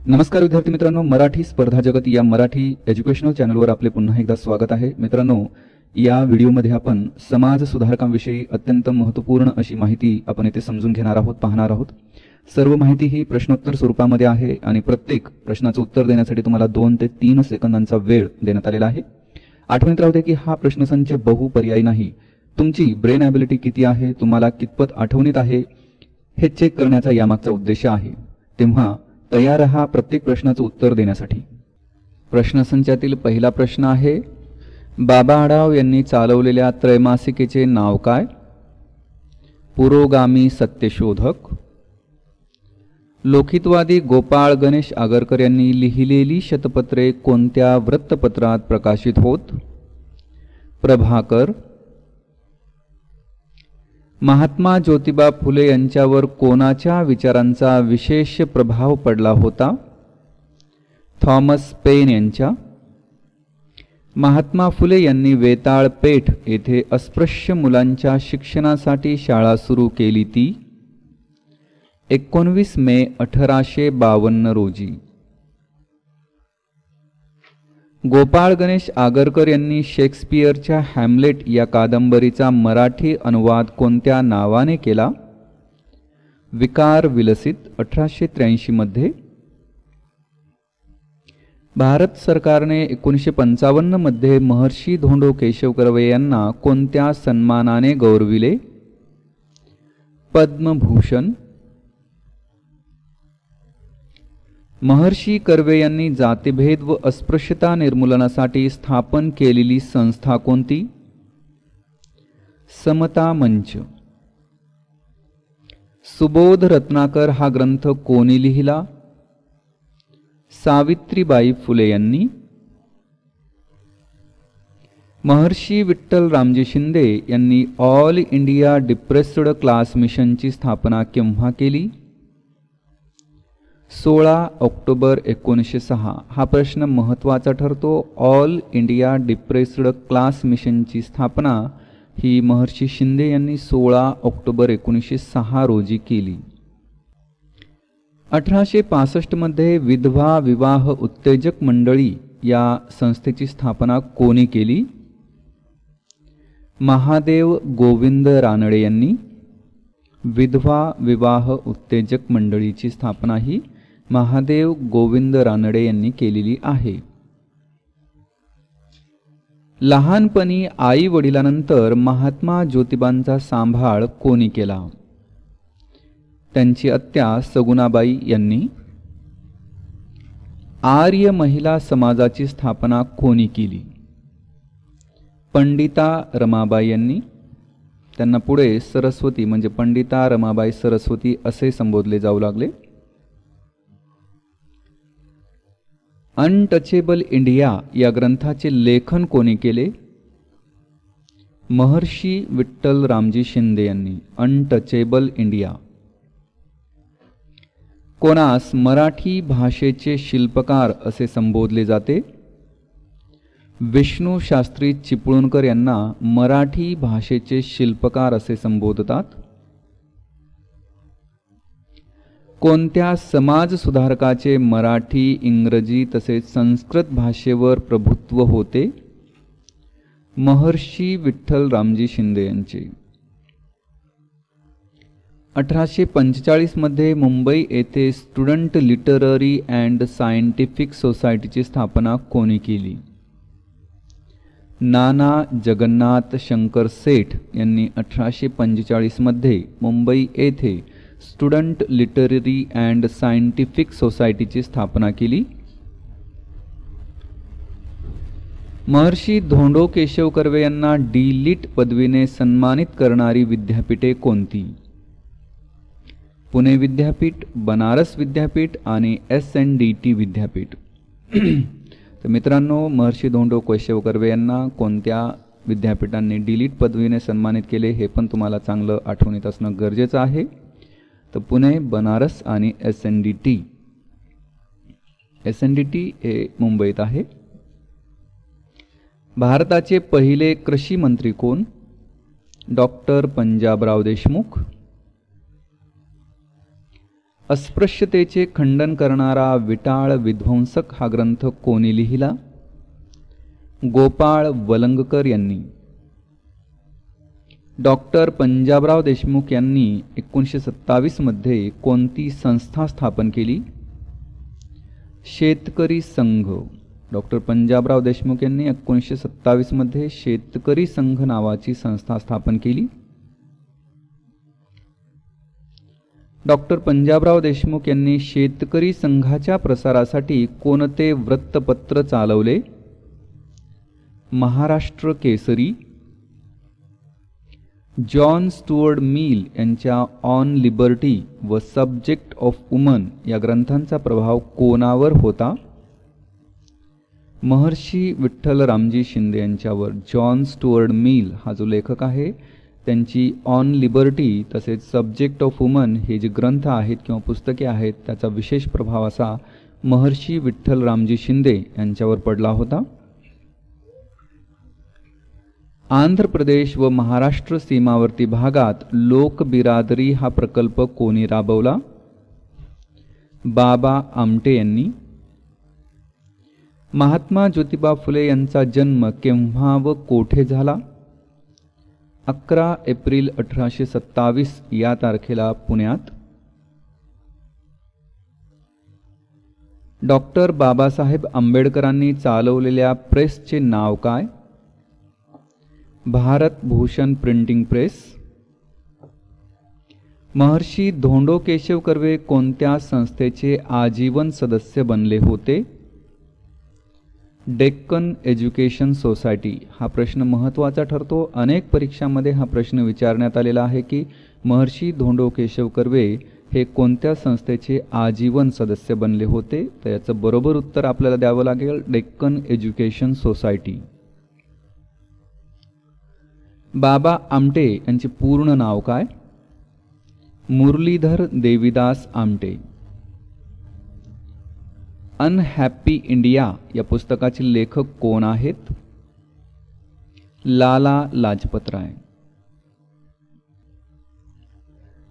नमस्कार विद्यार्थी मित्रांनो, मराठी स्पर्धा जगत या मराठी एज्युकेशनल चॅनलवर आपले पुन्हा एकदा स्वागत आहे। मित्रांनो, या व्हिडिओमध्ये आपण समाज सुधारकांविषयी अत्यंत महत्त्वपूर्ण अशी माहिती आपण इथे समजून घेणार आहोत, पाहणार आहोत। सर्व माहिती ही प्रश्नोत्तर स्वरूपामध्ये आहे आणि प्रत्येक प्रश्नाचं उत्तर देण्यासाठी तुम्हाला 2 ते 3 सेकंदांचा वेळ देण्यात आलेला आहे। आठवणीत राहू दे की हा प्रश्नसंच बहुपर्यायी नाही। तुमची ब्रेन ॲबिलिटी किती आहे, तुम्हाला कितपत आठवणीत आहे हे चेक करण्याचा यामागचा उद्देश आहे। तेव्हा तयार रहा प्रत्येक प्रश्नाचं उत्तर देण्यासाठी। प्रश्नसंचातील पहिला प्रश्न आहे, बाबा आढाव यांनी चालवलेल्या त्रैमासिकेचे नाव काय? पुरोगामी सत्यशोधक। लोकहितवादी गोपाळ गणेश आगरकर यांनी लिहिलेली शतपत्रे कोणत्या वृत्तपत्रात प्रकाशित होत? प्रभाकर। महात्मा ज्योतिबा फुले यांच्यावर कोणाच्या विचारांचा विशेष प्रभाव पडला होता? थॉमस पेन यांच्या। महात्मा फुले यांनी वेताळ पेठ येथे अस्पृश्य मुलांच्या शिक्षणासाठी शाळा सुरू केली ती 19 मे 1852 रोजी। गोपाळ गणेश आगरकर यांनी शेक्सपियरच्या हॅम्लेट या कादंबरीचा मराठी अनुवाद कोणत्या नावाने केला? विकार विलसित 1883 मध्ये। भारत सरकारने 1955 मध्ये महर्षी धोंडो केशव कर्वे यांना कोणत्या सन्मानाने गौरविले? पद्मभूषण। महर्षी कर्वे यांनी जातिभेद व अस्पृश्यता निर्मूलनासाठी स्थापन केलेली संस्था कोणती? समता मंच। सुबोध रत्नाकर हा ग्रंथ कोणी लिहिला? सावित्रीबाई फुले यांनी। महर्षी विठ्ठल रामजी शिंदे यांनी ऑल इंडिया डिप्रेस्ड क्लास मिशनची स्थापना केव्हा केली? 16 ऑक्टोबर 1906। हा प्रश्न महत्त्वाचा ठरतो। ऑल इंडिया डिप्रेस्ड क्लास मिशनची स्थापना ही महर्षी शिंदे यांनी 16 ऑक्टोबर 1906 रोजी केली। 1865 मध्ये विधवा विवाह उत्तेजक मंडळी या संस्थेची स्थापना कोणी केली? महादेव गोविंद रानडे यांनी। विधवा विवाह उत्तेजक मंडळीची स्थापना ही महादेव गोविंद रानडे यांनी केलेली आहे। लहानपणी आई वडिलांनंतर महात्मा ज्योतिबांचा सांभाळ कोणी केला? त्यांची आत्या सगुणाबाई यांनी। आर्य महिला समाजाची स्थापना कोणी केली? पंडिता रमाबाई यांनी। त्यांना पुढे सरस्वती म्हणजे पंडिता रमाबाई सरस्वती असे संबोधले जाऊ लागले। अनटचेबल इंडिया या ग्रंथाचे लेखन कोणी केले? महर्षी विठ्ठल रामजी शिंदे यांनी। Untouchable India. कोणास मराठी भाषेचे शिल्पकार असे संबोधले जाते? विष्णू शास्त्री चिपळूणकर यांना मराठी भाषेचे शिल्पकार असे संबोधतात। कोणत्या समाज सुधारकाचे मराठी, इंग्रजी तसेच संस्कृत भाषेवर प्रभुत्व होते? महर्षी विठ्ठल रामजी शिंदे यांचे। 1845 मध्ये मुंबई येथे स्टुडंट लिटररी अँड सायंटिफिक सोसायटीची स्थापना कोणी केली? नाना जगन्नाथ शंकर सेठ यांनी 1845 मध्ये मुंबई येथे स्टुडंट लिटररी अँड सायंटिफिक सोसायटीची स्थापना केली। महर्षी धोंडो केशव कर्वे यांना डी.लिट पदवीने सन्मानित करणारी विद्यापीठे कोणती? पुणे विद्यापीठ, बनारस विद्यापीठ आणि SNDT विद्यापीठ। तर मित्रांनो, महर्षी धोंडो केशव कर्वे यांना कोणत्या विद्यापीठांनी डी.लिट पदवीने सन्मानित केले हे पण तुम्हाला चांगलं आठवणीत असणं गरजेचं आहे। तर पुणे, बनारस आणि SNDT। SNDT हे मुंबईत आहे। भारताचे पहिले कृषी मंत्री कोण? डॉक्टर पंजाबराव देशमुख। अस्पृश्यतेचे खंडन करणारा विटाळ विध्वंसक हा ग्रंथ कोणी लिहिला? गोपाळ वलंगकर यांनी. डॉक्टर पंजाबराव देशमुख यांनी 1927 मध्ये कोणती संस्था स्थापन केली? शेतकरी संघ. डॉक्टर पंजाबराव देशमुख यांनी 1927 मध्ये शेतकरी संघ नावाची संस्था स्थापन केली. डॉक्टर पंजाबराव देशमुख यांनी शेतकरी संघाच्या प्रसारासाठी कोणते वृत्तपत्र चालवले? Maharashtra Kesari. John Stuart Mill यांच्या ऑन लिबर्टी व सब्जेक्ट ऑफ वुमन या ग्रंथांचा प्रभाव कोणावर होता? महर्षी विठ्ठल रामजी शिंदे यांच्यावर. जॉन स्टुअर्ट मिल हा जो लेखक आहे त्यांची ऑन लिबर्टी तसेच सब्जेक्ट ऑफ वुमन हे जे ग्रंथ आहेत किंवा पुस्तके आहेत त्याचा विशेष प्रभाव असा महर्षी विठ्ठल रामजी शिंदे यांच्यावर पडला होता. आंध्र प्रदेश व महाराष्ट्र सीमावर्ती भागात लोक बिरादरी हा प्रकल्प कोणी राबवला? बाबा आमटे यांनी. महात्मा ज्योतिबा फुले यांचा जन्म केव्हा व कोठे झाला? 11 एप्रिल 1827 या तारखेला पुण्यात. डॉक्टर बाबासाहेब आंबेडकरांनी चालवलेल्या प्रेसचे नाव काय? Bharat Bhushan printing press. महर्षी धोंडो केशव कर्वे कोणत्या संस्थेचे आजीवन सदस्य बनले होते? Deccan education society. हा प्रश्न महत्त्वाचा ठरतो. अनेक परीक्षांमध्ये हा प्रश्न विचारण्यात आलेला आहे की महर्षी धोंडो केशव कर्वे हे कोणत्या संस्थेचे आजीवन सदस्य बनले होते? तर याचं बरोबर उत्तर आपल्याला द्यावं लागेल डेक्कन एज्युकेशन सोसायटी. बाबा आमटे यांचे पूर्ण नाव काय? मुरलीधर देवीदास आमटे. अनहॅपी इंडिया या पुस्तकाचे लेखक कोण आहेत? लाला लाजपत राय.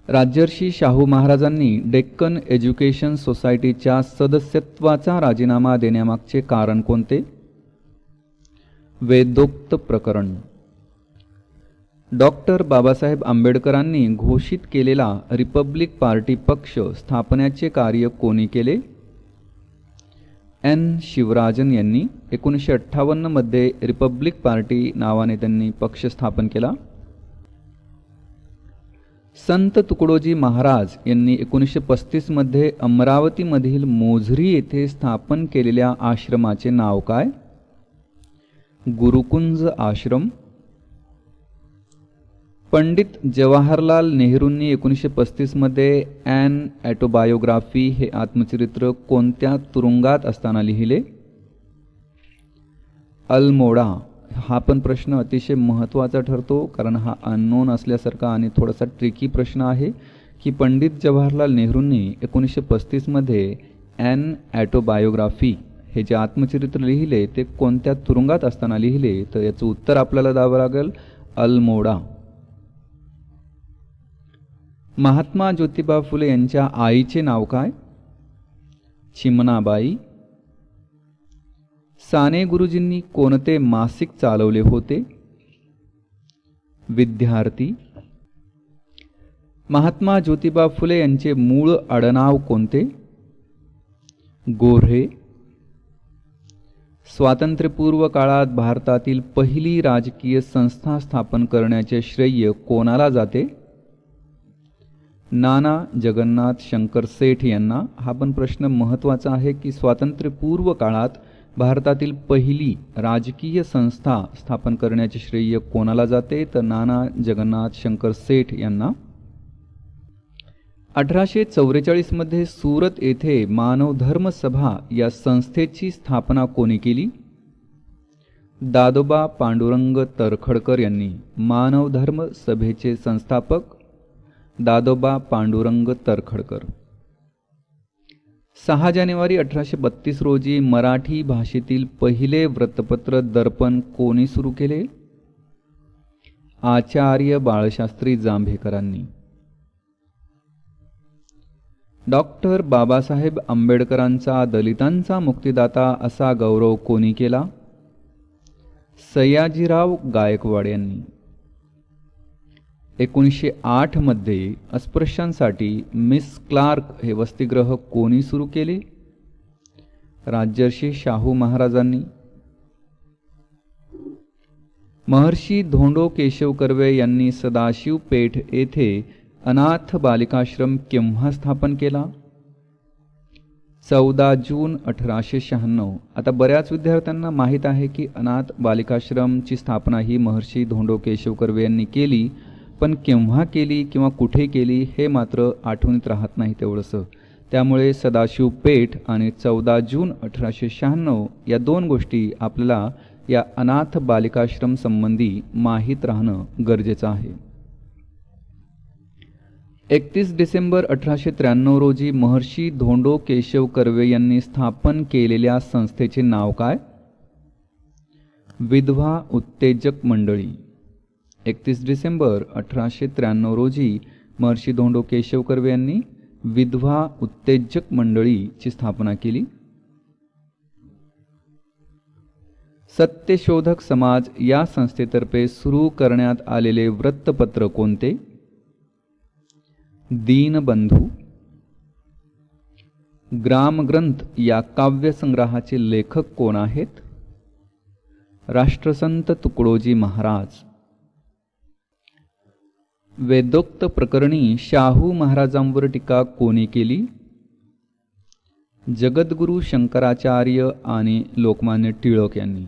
राजर्षी शाहू महाराजांनी डेक्कन एज्युकेशन सोसायटीच्या सदस्यत्वाचा राजीनामा देण्यामागचे कारण कोणते? वेदोक्त प्रकरण. डॉक्टर बाबासाहेब आंबेडकरांनी घोषित केलेला रिपब्लिक पार्टी पक्ष स्थापण्याचे कार्य कोणी केले? एन शिवराजन यांनी. 1958 मध्ये रिपब्लिक पार्टी नावाने त्यांनी पक्ष स्थापन केला. संत तुकडोजी महाराज यांनी 1935 मध्ये अमरावतीमधील मोझरी येथे स्थापन केलेल्या आश्रमाचे नाव काय? गुरुकुंज आश्रम. पंडित जवाहरलाल नेहरूंनी 1935 मध्ये ॲन ॲटोबायोग्राफी हे आत्मचरित्र कोणत्या तुरुंगात असताना लिहिले? अल्मोडा. हा पण प्रश्न अतिशय महत्त्वाचा ठरतो कारण हा अननोन असल्यासारखा आणि थोडासा ट्रिकी प्रश्न आहे की पंडित जवाहरलाल नेहरूंनी 1935 मध्ये ॲन ॲटोबायोग्राफी हे जे आत्मचरित्र लिहिले ते कोणत्या तुरुंगात असताना लिहिले? तर याचं उत्तर आपल्याला द्यावं लागेल अल्मोडा. महात्मा ज्योतिबा फुले यांच्या आईचे नाव काय? चिमणाबाई. साने गुरुजींनी कोणते मासिक चालवले होते? विद्यार्थी. महात्मा ज्योतिबा फुले यांचे मूळ आडनाव कोणते? गोऱ्हे. स्वातंत्र्यपूर्व काळात भारतातील पहिली राजकीय संस्था स्थापन करण्याचे श्रेय कोणाला जाते? नाना जगन्नाथ शंकर सेठ यांना. हा पण प्रश्न महत्त्वाचा आहे की स्वातंत्र्यपूर्व काळात भारतातील पहिली राजकीय संस्था स्थापन करण्याचे श्रेय कोणाला जाते? तर नाना जगन्नाथ शंकर सेठ यांना. 1844 मध्ये सुरत येथे मानव धर्म सभा या संस्थेची स्थापना कोणी केली? दादोबा पांडुरंग तरखडकर यांनी. मानव धर्म सभेचे संस्थापक दादोबा पांडुरंग तरखडकर. 6 जानेवारी 1832 रोजी मराठी भाषेतील पहिले वृत्तपत्र दर्पण कोणी सुरू केले? आचार्य बाळशास्त्री जांभेकरांनी. डॉक्टर बाबासाहेब आंबेडकरांचा दलितांचा मुक्तिदाता असा गौरव कोणी केला? सयाजीराव गायकवाड यांनी. 1908 मध्ये अस्पृश्यांसाठी मिस क्लार्क हे वसतिगृह कोणी सुरू केले? राजर्षी शाहू महाराजांनी. महर्षी धोंडो केशव कर्वे यांनी सदाशिव पेठ येथे अनाथ बालिकाश्रम केव्हा स्थापन केला? 14 जून 1896. आता बऱ्याच विद्यार्थ्यांना माहीत आहे की अनाथ बालिकाश्रमची स्थापना ही महर्षी धोंडो केशव कर्वे यांनी केली, पण केव्हा केली किंवा कुठे केली हे मात्र आठवणीत राहत नाही तेवढंसं. त्यामुळे सदाशिव पेठ आणि 14 जून 1896 या दोन गोष्टी आपल्याला या अनाथ बालिकाश्रम संबंधी माहीत राहणं गरजेचं आहे. 31 डिसेंबर 1893 रोजी महर्षी धोंडो केशव कर्वे यांनी स्थापन केलेल्या संस्थेचे नाव काय? विधवा उत्तेजक मंडळी. 31 डिसेंबर 1893 रोजी महर्षी धोंडो केशव कर्वे यांनी विधवा उत्तेजक मंडळीची स्थापना केली. सत्यशोधक समाज या संस्थेतर्फे सुरू करण्यात आलेले वृत्तपत्र कोणते? दीनबंधू. ग्रामग्रंथ या काव्यसंग्रहाचे लेखक कोण आहेत? राष्ट्रसंत तुकडोजी महाराज. वेदोक्त प्रकरणी शाहू महाराजांवर टीका कोणी केली? जगद्गुरू शंकराचार्य आणि लोकमान्य टिळक यांनी.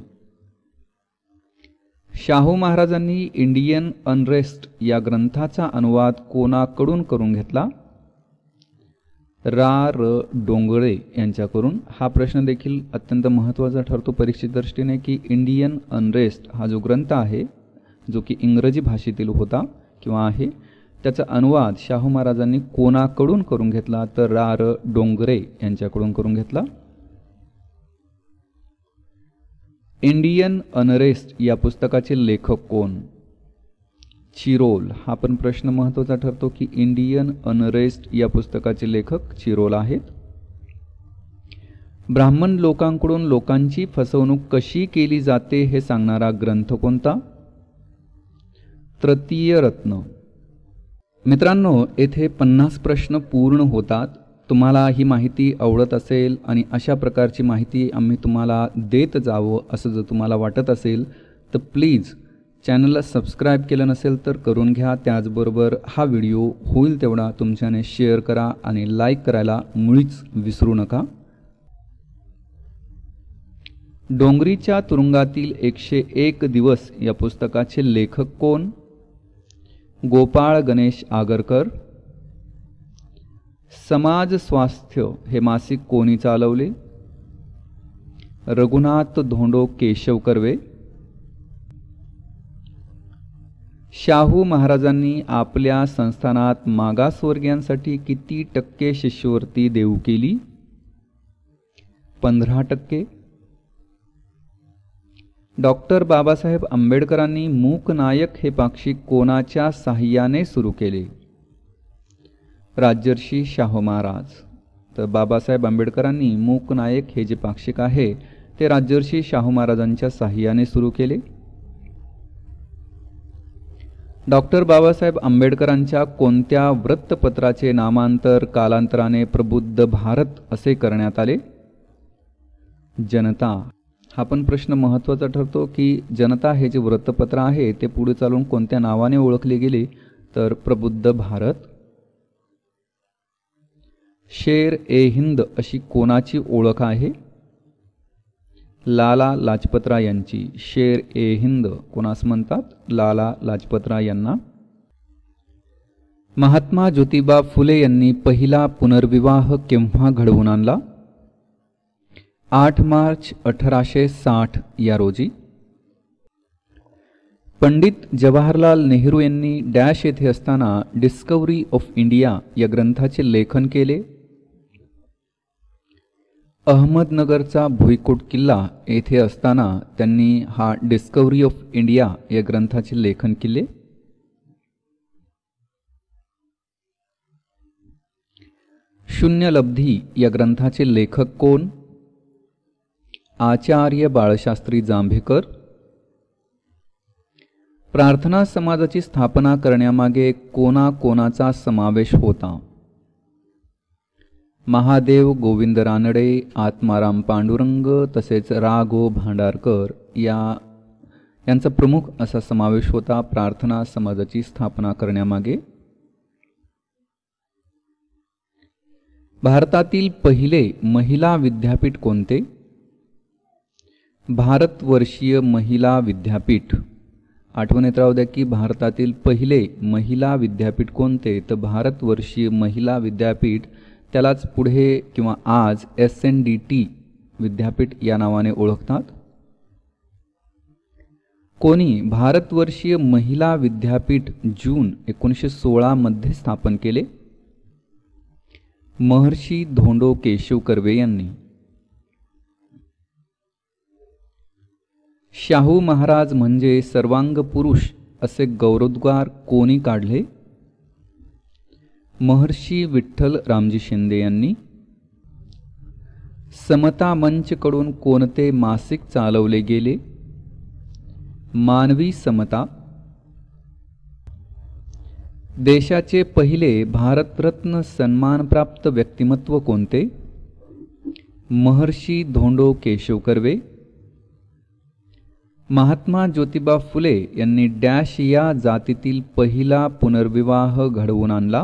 शाहू महाराजांनी इंडियन अनरेस्ट या ग्रंथाचा अनुवाद कोणाकडून करून घेतला? रा. र. डोंगरे यांच्याकडून. हा प्रश्न देखील अत्यंत महत्त्वाचा ठरतो परीक्षेच्या दृष्टीने की इंडियन अनरेस्ट हा जो ग्रंथ आहे जो की इंग्रजी भाषेतील होता किंवा आहे, त्याचा अनुवाद शाहू महाराजांनी कोणाकडून करून घेतला? तर रा. र. डोंगरे यांच्याकडून करून घेतला. इंडियन अनरेस्ट या पुस्तकाचे लेखक कोण? चिरोल. हा पण प्रश्न महत्त्वाचा ठरतो की इंडियन अनरेस्ट या पुस्तकाचे लेखक चिरोल आहेत. ब्राह्मण लोकांकडून लोकांची फसवणूक कशी केली जाते हे सांगणारा ग्रंथ कोणता? तृतीय रत्न. मित्रांनो, येथे 50 प्रश्न पूर्ण होतात. तुम्हाला ही माहिती आवडत असेल आणि अशा प्रकारची माहिती आम्ही तुम्हाला देत जावं असं जर तुम्हाला वाटत असेल तर प्लीज चॅनलला सबस्क्राईब केलं नसेल तर करून घ्या. त्याचबरोबर हा व्हिडिओ होईल तेवढा तुमच्याने शेअर करा आणि लाईक करायला मुळीच विसरू नका. डोंगरीच्या तुरुंगातील 101 दिवस या पुस्तकाचे लेखक कोण? गोपाळ गणेश आगरकर. समाज स्वास्थ्य हे मासिक कोणी चालवले? रघुनाथ धोंडो केशव कर्वे. शाहू महाराजांनी आपल्या संस्थानात मागासवर्गीयांसाठी किती टक्के शिष्यवृत्ती देऊ केली? 15%. डॉक्टर बाबासाहेब आंबेडकरांनी मूकनायक हे पाक्षिक कोणाच्या साहाय्याने सुरू केले? राजर्षी शाहू महाराज. तर बाबासाहेब आंबेडकरांनी मूकनायक हे जे पाक्षिक आहे ते राजर्षी शाहू महाराजांच्या साहाय्याने सुरू केले. डॉक्टर बाबासाहेब आंबेडकरांच्या कोणत्या वृत्तपत्राचे नामांतर कालांतराने प्रबुद्ध भारत असे करण्यात आले? जनता. हा पण प्रश्न महत्त्वाचा ठरतो की जनता हे जे वृत्तपत्र आहे ते पुढे चालून कोणत्या नावाने ओळखले गेले? तर प्रबुद्ध भारत. शेर ए हिंद अशी कोणाची ओळख आहे? लाला लाजपतराय यांची. शेर ए हिंद कोणास म्हणतात? लाला लाजपतराय यांना. महात्मा ज्योतिबा फुले यांनी पहिला पुनर्विवाह केव्हा घडवून आणला? 8 मार्च 1860 या रोजी. पंडित जवाहरलाल नेहरू यांनी डॅश येथे असताना डिस्कव्हरी ऑफ इंडिया या ग्रंथाचे लेखन केले? अहमदनगरचा भुईकोट किल्ला येथे असताना त्यांनी हा डिस्कव्हरी ऑफ इंडिया या ग्रंथाचे लेखन केले. शून्यलब्धी या ग्रंथाचे लेखक कोण? आचार्य बाळशास्त्री जांभेकर. प्रार्थना समाजाची स्थापना करण्यामागे कोणाकोणाचा समावेश होता? महादेव गोविंद रानडे, आत्माराम पांडुरंग तसेच रा गो भांडारकर यांचा प्रमुख असा समावेश होता प्रार्थना समाजाची स्थापना करण्यामागे. भारतातील पहिले महिला विद्यापीठ कोणते? भारतवर्षीय महिला विद्यापीठ. आठवणीत राहू द्या की भारतातील पहिले महिला विद्यापीठ कोणते? तर भारतवर्षीय महिला विद्यापीठ, त्यालाच पुढे किंवा आज SNDT विद्यापीठ या नावाने ओळखतात. कोणी भारतवर्षीय महिला विद्यापीठ जून 1916 मध्ये स्थापन केले? महर्षी धोंडो केशव कर्वे यांनी. शाहू महाराज म्हणजे सर्वांग पुरुष असे गौरवोद्गार कोणी काढले? महर्षी विठ्ठल रामजी शिंदे यांनी. समता मंच कडून कोणते मासिक चालवले गेले? मानवी समता. देशाचे पहिले भारतरत्न सन्मानप्राप्त व्यक्तिमत्व कोणते? महर्षी धोंडो केशव कर्वे. महात्मा ज्योतिबा फुले यांनी डॅश या जातीतील पहिला पुनर्विवाह घडवून आणला?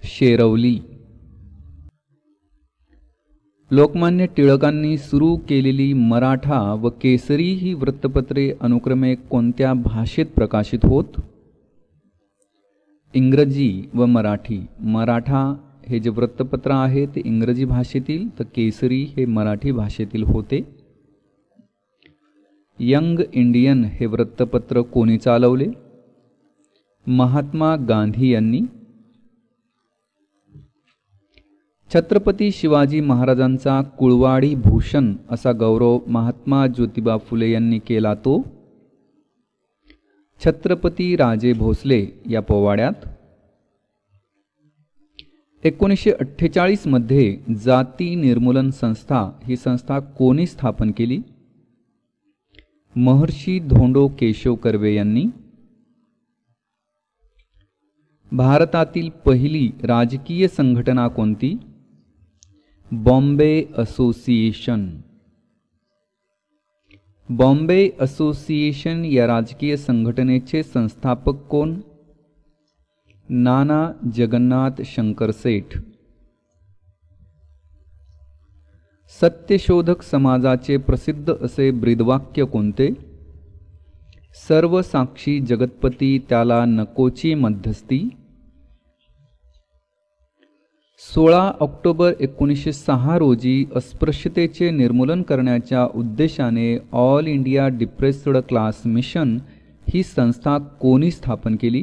शेरवली. लोकमान्य टिळकांनी सुरू केलेली मराठा व केसरी ही वृत्तपत्रे अनुक्रमे कोणत्या भाषेत प्रकाशित होत? इंग्रजी व मराठी. मराठा हे जे वृत्तपत्र आहे ते इंग्रजी भाषेतील, तर केसरी हे मराठी भाषेतील होते. यंग इंडियन हे वृत्तपत्र कोणी चालवले? महात्मा गांधी यांनी. छत्रपती शिवाजी महाराजांचा कुळवाडी भूषण असा गौरव महात्मा ज्योतिबा फुले यांनी केला तो छत्रपती राजे भोसले या पोवाड्यात. 1948 मध्ये जाती निर्मूलन संस्था ही संस्था कोणी स्थापन केली? महर्षी धोंडो केशव कर्वे यांनी. भारतातील पहिली राजकीय संघटना कोणती? बॉम्बे असोसिएशन. बॉम्बे असोसिएशन या राजकीय संघटनेचे संस्थापक कोण? नाना जगन्नाथ शंकर सेठ. सत्यशोधक समाजाचे प्रसिद्ध असे ब्रीदवाक्य कोणते? सर्व साक्षी जगतपती त्याला नकोची मध्यस्थी. 16 ऑक्टोबर 1906 रोजी अस्पृश्यतेचे निर्मूलन करण्याच्या उद्देशाने all India depressed class mission ही संस्था कोणी स्थापन केली?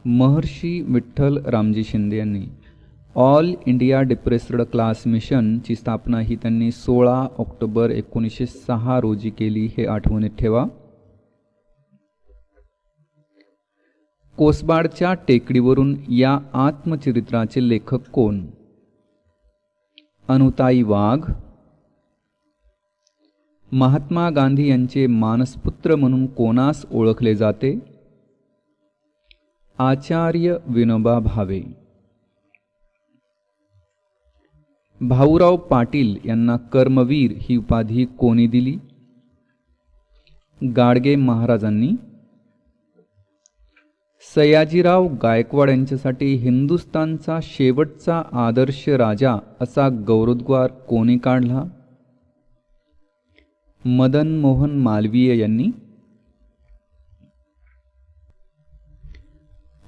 महर्षी विठ्ठल रामजी शिंदे यांनी. All India depressed class mission ची स्थापना ही त्यांनी 16 ऑक्टोबर 1906 रोजी केली, हे आठवणीत ठेवा. कोसबाडच्या टेकडीवरून या आत्मचरित्राचे लेखक कोण? अनुताई वाघ. महात्मा गांधी यांचे मानसपुत्र म्हणून कोणास ओळखले जाते? आचार्य विनोबा भावे. भाऊराव पाटील यांना कर्मवीर ही उपाधी कोणी दिली? गाडगे महाराजांनी. सयाजीराव गायकवाड यांच्यासाठी हिंदुस्थानचा शेवटचा आदर्श राजा असा गौरवोद्गार कोणी काढला? मदन मोहन मालवीय यांनी.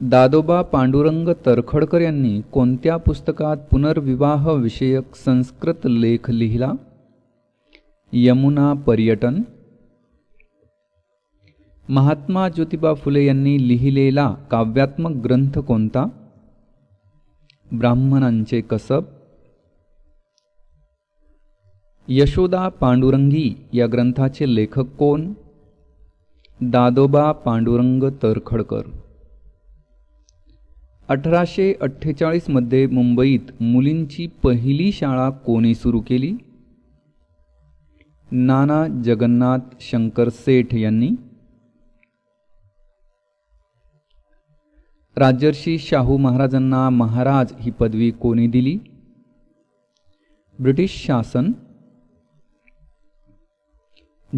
दादोबा पांडुरंग तरखडकर यांनी कोणत्या पुस्तकात पुनर्विवाह विषयक संस्कृत लेख लिहिला? यमुना पर्यटन. महात्मा ज्योतिबा फुले यांनी लिहिलेला काव्यात्मक ग्रंथ कोणता? ब्राह्मणांचे कसब. यशोदा पांडुरंगी या ग्रंथाचे लेखक कोण? दादोबा पांडुरंग तरखडकर. 1848 मध्ये मुंबईत मुलींची पहिली शाळा कोणी सुरू केली? नाना जगन्नाथ शंकर सेठ यांनी. राजर्षी शाहू महाराजांना महाराज ही पदवी कोणी दिली? ब्रिटिश शासन.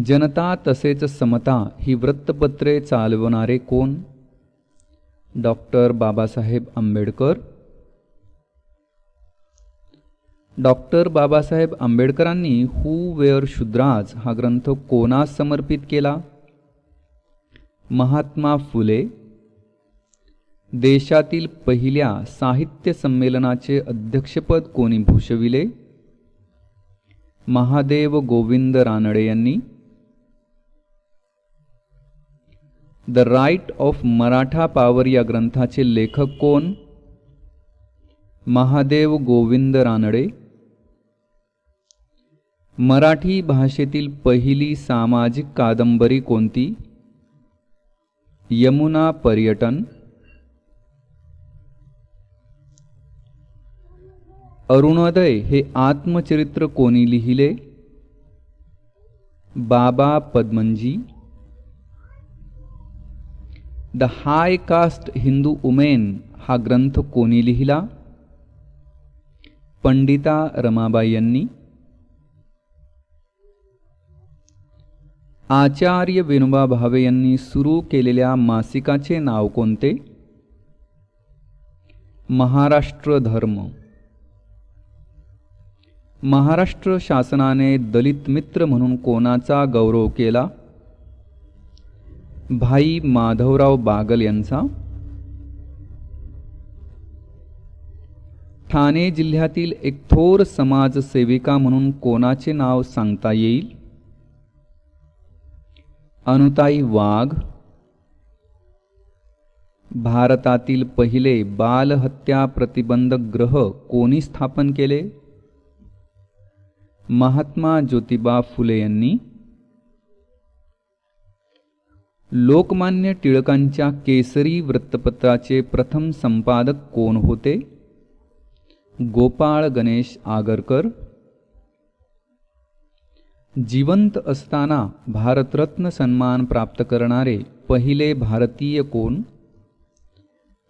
जनता तसेच समता ही वृत्तपत्रे चालवणारे कोण? डॉक्टर बाबासाहेब आंबेडकर. डॉक्टर बाबासाहेब आंबेडकरांनी हू वेअर शुद्राज हा ग्रंथ कोणास समर्पित केला? महात्मा फुले. देशातील पहिल्या साहित्य संमेलनाचे अध्यक्षपद कोणी भूषविले? महादेव गोविंद रानडे यांनी. The rise of Maratha power या ग्रंथाचे लेखक कोण? महादेव गोविंद रानडे. मराठी भाषेतील पहिली सामाजिक कादंबरी कोणती? यमुना पर्यटन. अरुणोदय हे आत्मचरित्र कोणी लिहिले? Baba Padmanji. The high caste Hindu women हा ग्रंथ कोणी लिहिला? पंडिता रमाबाई यांनी. आचार्य विनोबा भावे यांनी सुरू केलेल्या मासिकाचे नाव कोणते? महाराष्ट्र धर्म. महाराष्ट्र शासनाने दलित मित्र म्हणून कोणाचा गौरव केला? भाई माधवराव बागल यांचा. ठाणे जिल्ह्यातील एक थोर समाजसेविका म्हणून कोणाचे नाव सांगता येईल? अनुताई वाघ. भारतातील पहिले बालहत्या प्रतिबंधक गृह कोणी स्थापन केले? महात्मा ज्योतिबा फुले यांनी. लोकमान्य टिळकांच्या केसरी वृत्तपत्राचे प्रथम संपादक कोण होते? गोपाळ गणेश आगरकर. जिवंत असताना भारतरत्न सन्मान प्राप्त करणारे पहिले भारतीय कोण?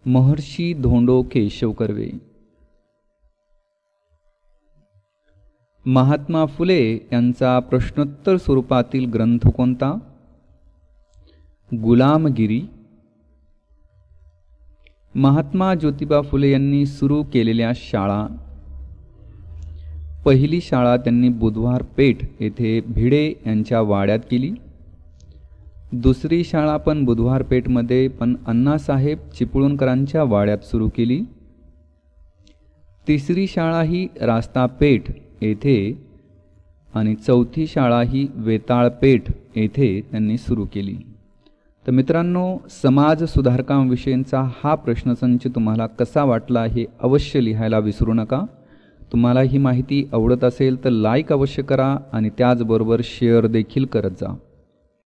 महर्षी धोंडो केशव कर्वे. महात्मा फुले यांचा प्रश्नोत्तर स्वरूपातील ग्रंथ कोणता? गुलामगिरी. महात्मा ज्योतिबा फुले यांनी सुरू केलेल्या शाळा. पहिली शाळा त्यांनी बुधवार पेठ येथे भिडे यांच्या वाड्यात केली. दुसरी शाळा पण बुधवार पेठमध्ये पण अण्णासाहेब चिपळूणकरांच्या वाड्यात सुरू केली. तिसरी शाळा ही रास्ता पेठ येथे आणि चौथी शाळा ही वेताळ पेठ येथे त्यांनी सुरू केली. तर मित्रांनो, समाज सुधारकांविषयीचा हा प्रश्नसंच तुम्हाला कसा वाटला हे अवश्य लिहायला विसरू नका. तुम्हाला ही माहिती आवडत असेल तर लाईक अवश्य करा आणि त्याचबरोबर शेअर देखील करत जा.